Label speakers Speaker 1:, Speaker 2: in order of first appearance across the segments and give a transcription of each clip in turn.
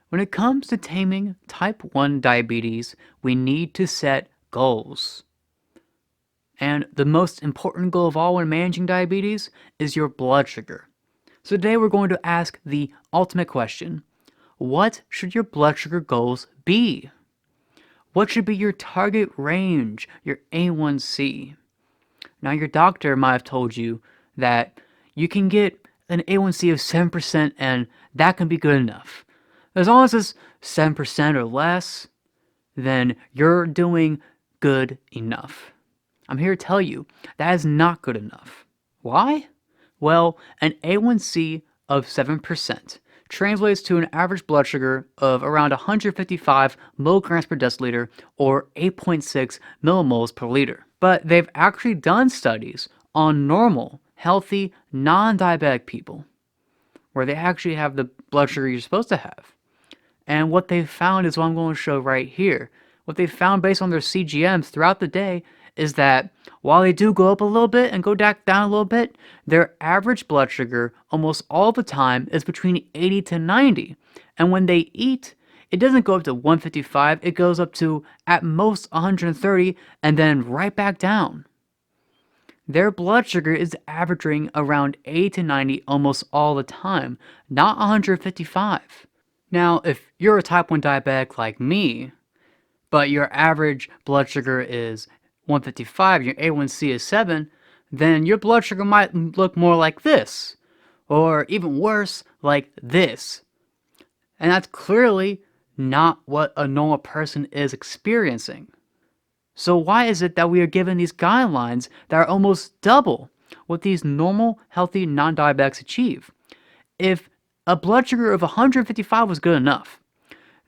Speaker 1: When it comes to taming type 1 diabetes, we need to set goals. And the most important goal of all when managing diabetes is your blood sugar. So today we're going to ask the ultimate question. What should your blood sugar goals be? What should be your target range, your A1C? Now, your doctor might have told you that you can get an A1C of 7% and that can be good enough. As long as it's 7% or less, then you're doing good enough. I'm here to tell you that is not good enough. Why? Well, an A1C of 7% translates to an average blood sugar of around 155 milligrams per deciliter or 8.6 millimoles per liter. But they've actually done studies on normal, healthy, non-diabetic people where they actually have the blood sugar you're supposed to have. And what they found is what I'm going to show right here. What they found based on their CGMs throughout the day is that while they do go up a little bit and go back down a little bit, their average blood sugar almost all the time is between 80 to 90. And when they eat, it doesn't go up to 155, it goes up to at most 130 and then right back down. Their blood sugar is averaging around 80 to 90 almost all the time, not 155. Now, if you're a type 1 diabetic like me, but your average blood sugar is 155, your A1C is 7, then your blood sugar might look more like this, or even worse, like this. And that's clearly not what a normal person is experiencing. So why is it that we are given these guidelines that are almost double what these normal, healthy, non-diabetics achieve? If a blood sugar of 155 was good enough,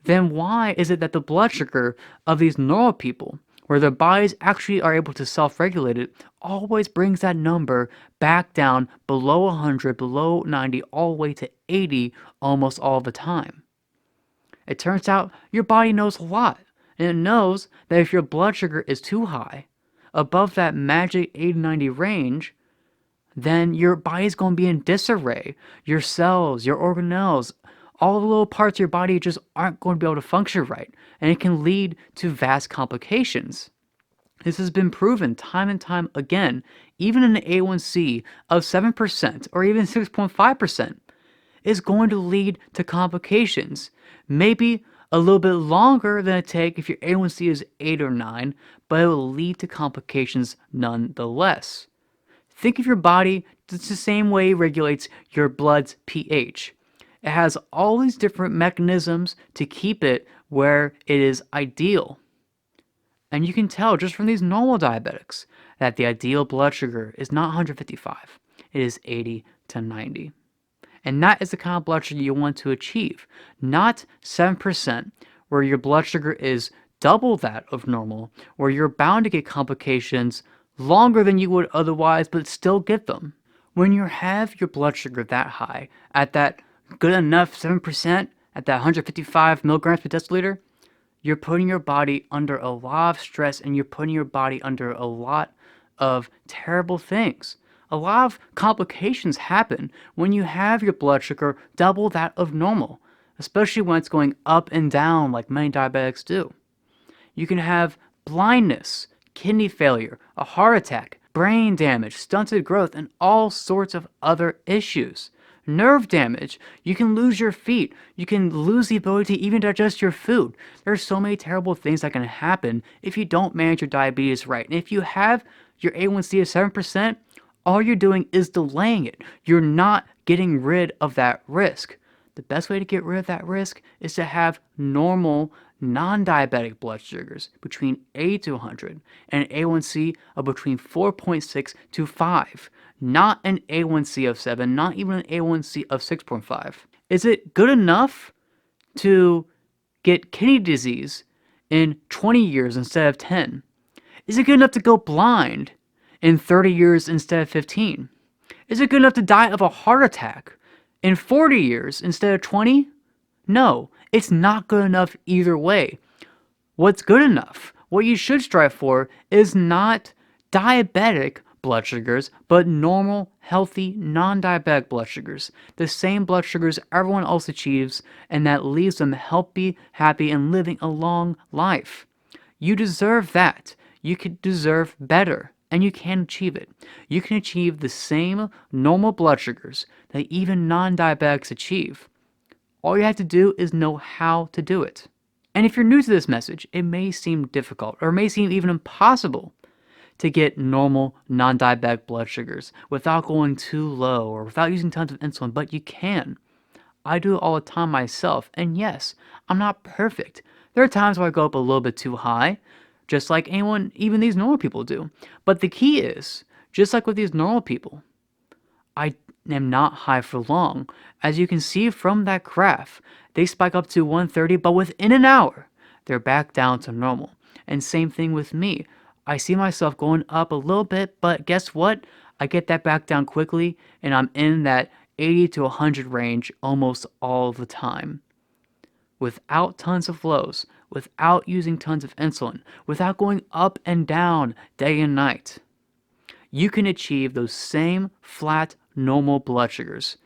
Speaker 1: then why is it that the blood sugar of these normal people, where their bodies actually are able to self-regulate it, always brings that number back down below 100, below 90, all the way to 80 almost all the time? It turns out your body knows a lot, and it knows that if your blood sugar is too high, above that magic 80-90 range, then your body's going to be in disarray. Your cells, your organelles, all the little parts of your body just aren't going to be able to function right, and it can lead to vast complications. This has been proven time and time again. Even an A1C of 7% or even 6.5% is going to lead to complications. Maybe a little bit longer than it takes if your A1C is 8 or 9, but it will lead to complications nonetheless. Think of your body it's the same way it regulates your blood's pH. It has all these different mechanisms to keep it where it is ideal. And you can tell just from these normal diabetics that the ideal blood sugar is not 155, it is 80 to 90. And that is the kind of blood sugar you want to achieve, not 7%, where your blood sugar is double that of normal, where you're bound to get complications longer than you would otherwise, but still get them. When you have your blood sugar that high, at that good enough 7%, at that 155 milligrams per deciliter, you're putting your body under a lot of stress and you're putting your body under a lot of terrible things. A lot of complications happen when you have your blood sugar double that of normal, especially when it's going up and down like many diabetics do. You can have blindness, kidney failure, a heart attack, brain damage, stunted growth, and all sorts of other issues. Nerve damage, you can lose your feet, you can lose the ability to even digest your food. There are so many terrible things that can happen if you don't manage your diabetes right. And if you have your A1C of 7%, all you're doing is delaying it. You're not getting rid of that risk. The best way to get rid of that risk is to have normal, non-diabetic blood sugars between 80 to 100 and an A1C of between 4.6 to 5. Not an A1C of 7, not even an A1C of 6.5. Is it good enough to get kidney disease in 20 years instead of 10? Is it good enough to go blind in 30 years instead of 15? Is it good enough to die of a heart attack in 40 years instead of 20? No, it's not good enough either way. What's good enough, what you should strive for, is not diabetic blood sugars, but normal, healthy, non-diabetic blood sugars. The same blood sugars everyone else achieves, and that leaves them healthy, happy, and living a long life. You deserve that. You could deserve better, and you can achieve it. You can achieve the same normal blood sugars that even non-diabetics achieve. All you have to do is know how to do it. And if you're new to this message, it may seem difficult, or it may seem even impossible to get normal non-diabetic blood sugars without going too low or without using tons of insulin, but you can. I do it all the time myself, and yes, I'm not perfect. There are times where I go up a little bit too high, just like anyone, even these normal people do. But the key is, just like with these normal people, I am not high for long. As you can see from that graph, they spike up to 130, but within an hour, they're back down to normal. And same thing with me. I see myself going up a little bit, but guess what? I get that back down quickly, and I'm in that 80 to 100 range almost all the time. Without tons of lows, without using tons of insulin, without going up and down day and night, you can achieve those same flat, normal blood sugars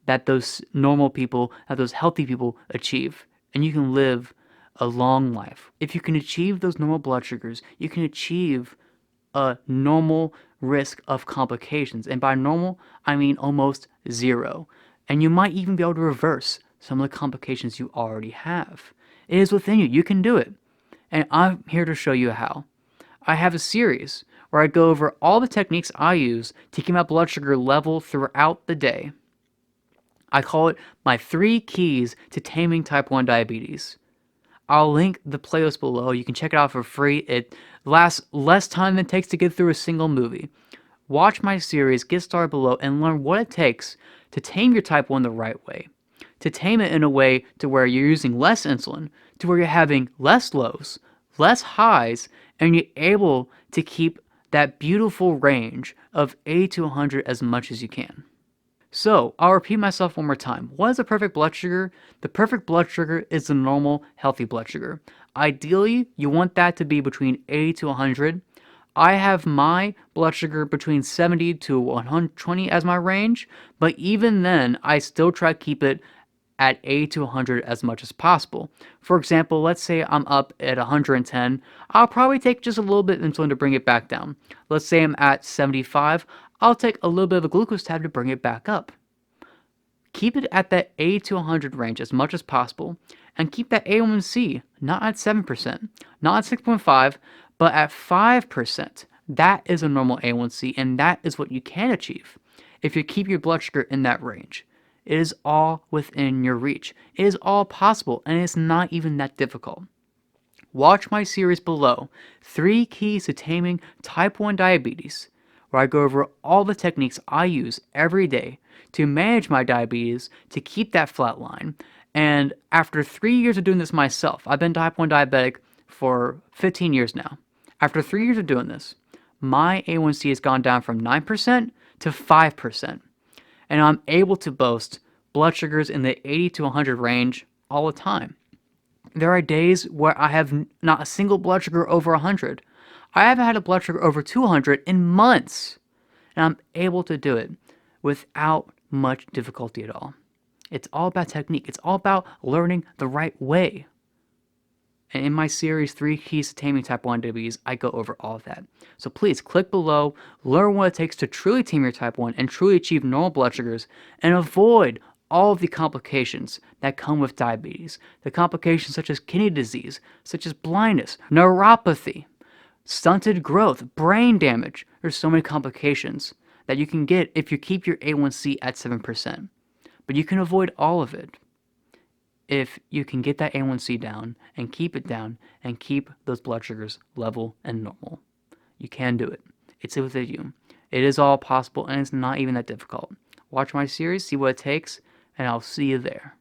Speaker 1: that those normal people, that those healthy people achieve. And you can live a long life. If you can achieve those normal blood sugars, you can achieve a normal risk of complications. And by normal, I mean almost zero. And you might even be able to reverse some of the complications you already have. It is within you. You can do it. And I'm here to show you how. I have a series where I go over all the techniques I use to keep my blood sugar level throughout the day. I call it my 3 keys to taming type 1 diabetes. I'll link the playlist below. You can check it out for free. It lasts less time than it takes to get through a single movie. Watch my series, get started below, and learn what it takes to tame your type 1 the right way. To tame it in a way to where you're using less insulin, to where you're having less lows, less highs, and you're able to keep that beautiful range of 80 to 100 as much as you can. So, I'll repeat myself one more time. What is the perfect blood sugar? The perfect blood sugar is the normal, healthy blood sugar. Ideally, you want that to be between 80 to 100. I have my blood sugar between 70 to 120 as my range, but even then, I still try to keep it at 80 to 100 as much as possible. For example, let's say I'm up at 110, I'll probably take just a little bit of insulin to bring it back down. Let's say I'm at 75, I'll take a little bit of a glucose tab to bring it back up. Keep it at that 80 to 100 range as much as possible, and keep that A1C not at 7%, not at 6.5, but at 5%. That is a normal A1C, and that is what you can achieve if you keep your blood sugar in that range. It is all within your reach. It is all possible, and it's not even that difficult. Watch my series below, 3 keys to taming type 1 diabetes, where I go over all the techniques I use every day to manage my diabetes, to keep that flat line. And after 3 years of doing this myself, I've been type 1 diabetic for 15 years now. After 3 years of doing this, my A1C has gone down from 9% to 5%. And I'm able to boast blood sugars in the 80 to 100 range all the time. There are days where I have not a single blood sugar over 100. I haven't had a blood sugar over 200 in months, and I'm able to do it without much difficulty at all. It's all about technique. It's all about learning the right way. And in my series, 3 Keys to Taming Type 1 Diabetes, I go over all of that. So please click below, learn what it takes to truly tame your type 1 and truly achieve normal blood sugars, and avoid all of the complications that come with diabetes. The complications such as kidney disease, such as blindness, neuropathy, stunted growth, brain damage. There's so many complications that you can get if you keep your A1C at 7%. But you can avoid all of it if you can get that A1C down and keep it down and keep those blood sugars level and normal. You can do it. It's within you. It is all possible, and it's not even that difficult. Watch my series, see what it takes, and I'll see you there.